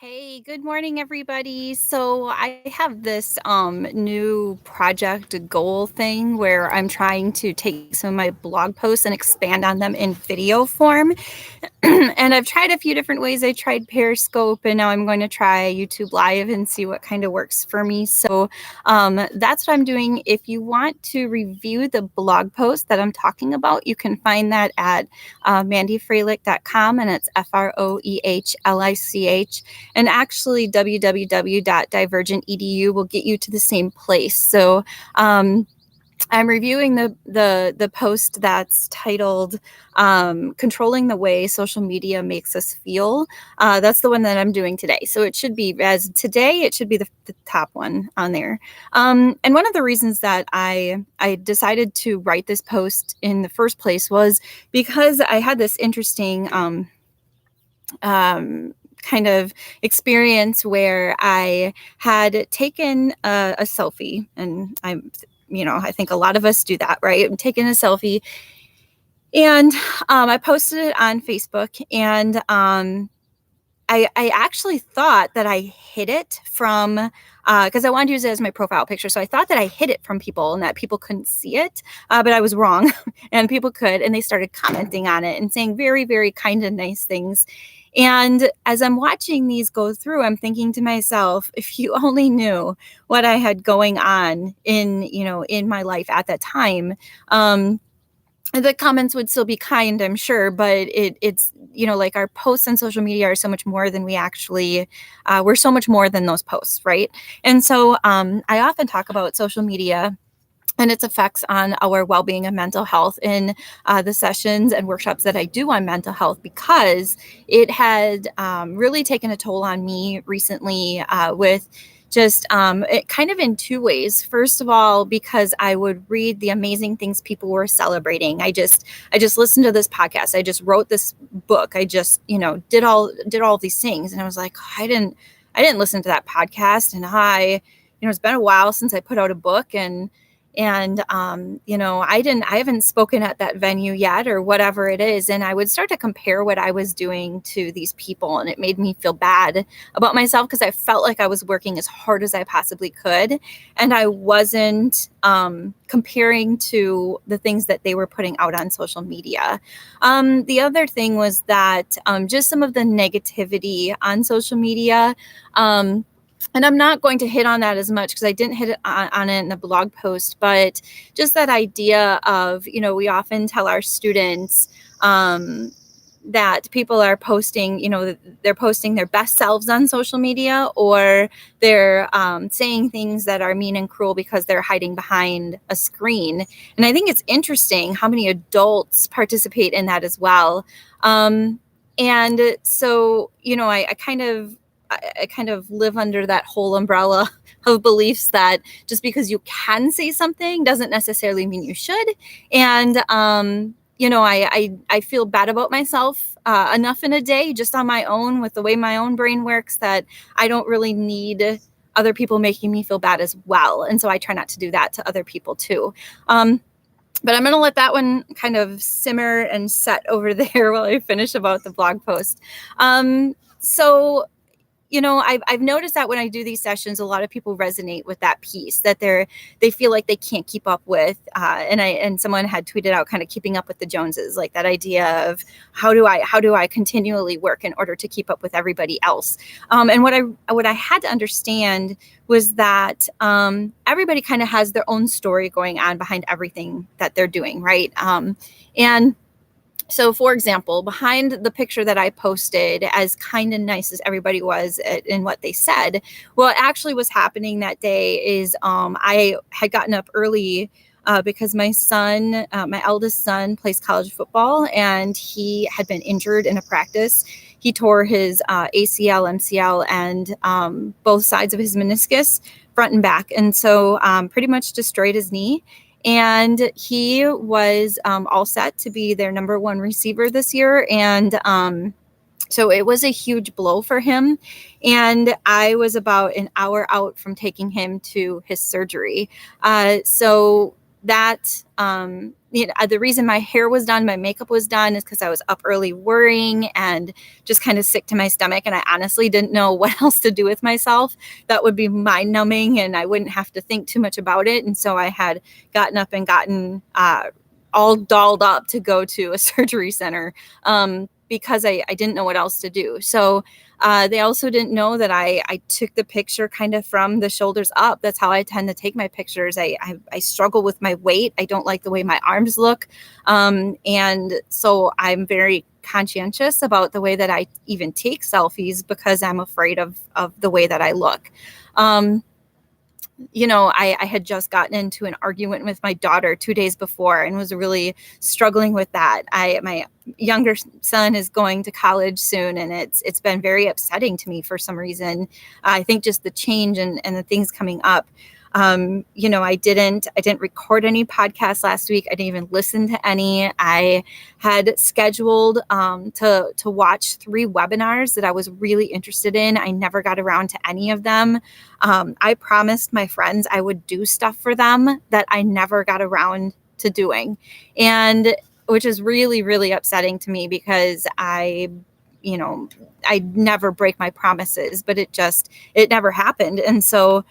Hey, good morning, everybody. So I have this new project goal thing where I'm trying to take some of my blog posts and expand on them in video form. And I've tried a few different ways. I tried Periscope, and now I'm going to try YouTube Live and see what kind of works for me. So that's what I'm doing. If you want to review the blog post that I'm talking about, you can find that at mandyfreilich.com, and it's Froehlich. And actually, www.divergent.edu will get you to the same place. So I'm reviewing the post that's titled "Controlling the Way Social Media Makes Us Feel." That's the one that I'm doing today. So it should be it should be the top one on there. And one of the reasons that I decided to write this post in the first place was because I had this interesting kind of experience where I had taken a selfie, and I think a lot of us do that, right? I'm taking a selfie, and I posted it on Facebook, and I actually thought that I hid it from because I wanted to use it as my profile picture. So I thought that I hid it from people and that people couldn't see it, but I was wrong, and people could, and they started commenting on it and saying very, very kind and nice things. And as I'm watching these go through, I'm thinking to myself, if you only knew what I had going on in my life at that time. The comments would still be kind, I'm sure, but it's like our posts on social media are so much more than we actually we're so much more than those posts, right? And so I often talk about social media and its effects on our well-being and mental health in the sessions and workshops that I do on mental health, because it had really taken a toll on me recently with just it kind of in two ways. First of all, because I would read the amazing things people were celebrating. I just listened to this podcast. I just wrote this book. I just did all of these things, and I was like, I didn't listen to that podcast, and it's been a while since I put out a book, and I haven't spoken at that venue yet, or whatever it is. And I would start to compare what I was doing to these people, and it made me feel bad about myself, because I felt like I was working as hard as I possibly could, and I wasn't comparing to the things that they were putting out on social media. The other thing was that just some of the negativity on social media, and I'm not going to hit on that as much because I didn't hit on it in the blog post, but just that idea of, we often tell our students that people are posting, they're posting their best selves on social media, or they're saying things that are mean and cruel because they're hiding behind a screen. And I think it's interesting how many adults participate in that as well. And so, I kind of live under that whole umbrella of beliefs that just because you can say something doesn't necessarily mean you should. And, I feel bad about myself enough in a day just on my own, with the way my own brain works, that I don't really need other people making me feel bad as well. And so I try not to do that to other people too. But I'm going to let that one kind of simmer and set over there while I finish about the blog post. So I've noticed that when I do these sessions, a lot of people resonate with that piece, that they feel like they can't keep up with, and someone had tweeted out kind of keeping up with the Joneses, like that idea of how do I continually work in order to keep up with everybody else. And what I had to understand was that everybody kind of has their own story going on behind everything that they're doing, right? And so, for example, behind the picture that I posted, as kind and nice as everybody was in what they said, what actually was happening that day is I had gotten up early because my son, my eldest son, plays college football, and he had been injured in a practice. He tore his ACL, MCL, and both sides of his meniscus, front and back, and so pretty much destroyed his knee. And he was all set to be their number one receiver this year. And so it was a huge blow for him. And I was about an hour out from taking him to his surgery. So that the reason my hair was done, my makeup was done is because I was up early worrying and just kind of sick to my stomach. And I honestly didn't know what else to do with myself that would be mind numbing and I wouldn't have to think too much about it. And so I had gotten up and gotten all dolled up to go to a surgery center because I didn't know what else to do. So they also didn't know that I took the picture kind of from the shoulders up. That's how I tend to take my pictures. I struggle with my weight. I don't like the way my arms look. And so I'm very conscientious about the way that I even take selfies because I'm afraid of the way that I look. I had just gotten into an argument with my daughter 2 days before and was really struggling with that. My younger son is going to college soon, and it's been very upsetting to me for some reason. I think just the change and the things coming up. I didn't record any podcasts last week. I didn't even listen to any. I had scheduled to watch 3 webinars that I was really interested in. I never got around to any of them. I promised my friends I would do stuff for them that I never got around to doing, and which is really, really upsetting to me because I never break my promises, but it never happened. And so,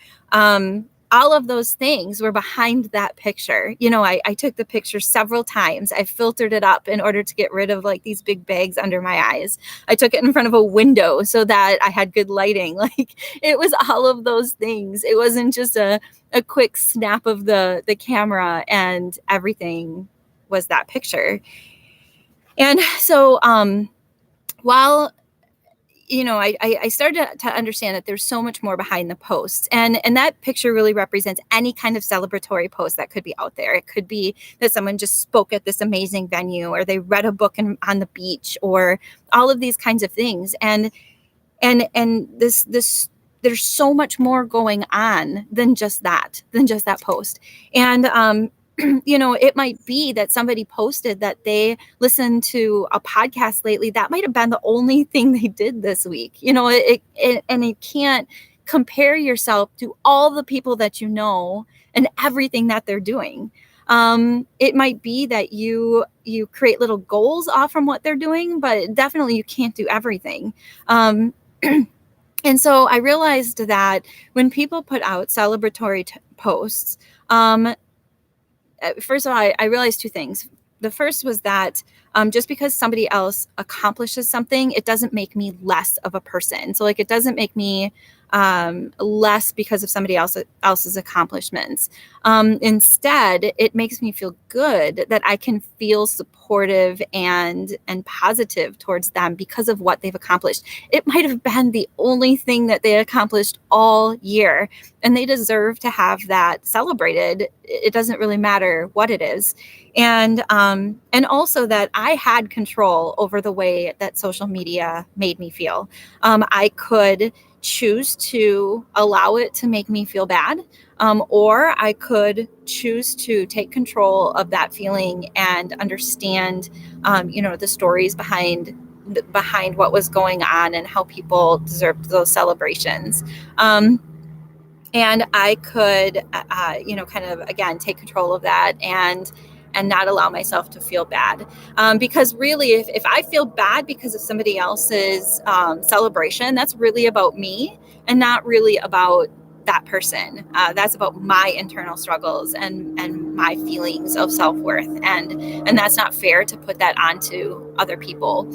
all of those things were behind that picture. I took the picture several times. I filtered it up in order to get rid of like these big bags under my eyes. I took it in front of a window so that I had good lighting. Like it was all of those things. It wasn't just a quick snap of the camera and everything was that picture. And so, while I started to understand that there's so much more behind the posts, and that picture really represents any kind of celebratory post that could be out there. It could be that someone just spoke at this amazing venue, or they read a book on the beach, or all of these kinds of things. And this there's so much more going on than just that post. And it might be that somebody posted that they listened to a podcast lately. That might have been the only thing they did this week. And it can't compare yourself to all the people that you know and everything that they're doing. It might be that you create little goals off from what they're doing, but definitely you can't do everything. And so I realized that when people put out celebratory posts, first of all, I realized 2 things. The first was that just because somebody else accomplishes something, it doesn't make me less of a person. So like it doesn't make me less because of somebody else's accomplishments. Instead, it makes me feel good that I can feel supportive and positive towards them because of what they've accomplished. It might have been the only thing that they accomplished all year, and they deserve to have that celebrated. It doesn't really matter what it is. And also that I had control over the way that social media made me feel. I could choose to allow it to make me feel bad, or I could choose to take control of that feeling and understand, the stories behind what was going on and how people deserved those celebrations. And I could, kind of, again, take control of that and not allow myself to feel bad. Because really, if I feel bad because of somebody else's celebration, that's really about me and not really about that person. That's about my internal struggles and my feelings of self-worth. And that's not fair to put that onto other people.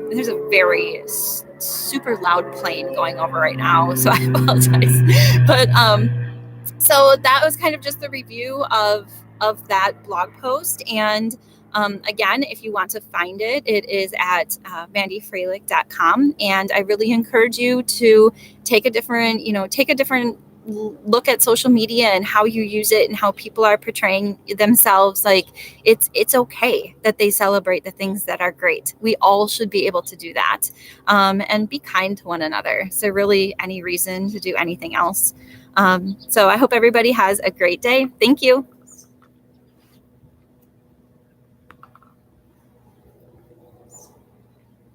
There's a very super loud plane going over right now, so I apologize. But so that was kind of just the review of that blog post. And again, if you want to find it, it is at mandyfreilich.com. And I really encourage you to take a different look at social media and how you use it and how people are portraying themselves. Like it's okay that they celebrate the things that are great. We all should be able to do that, and be kind to one another. So really any reason to do anything else. So I hope everybody has a great day. Thank you.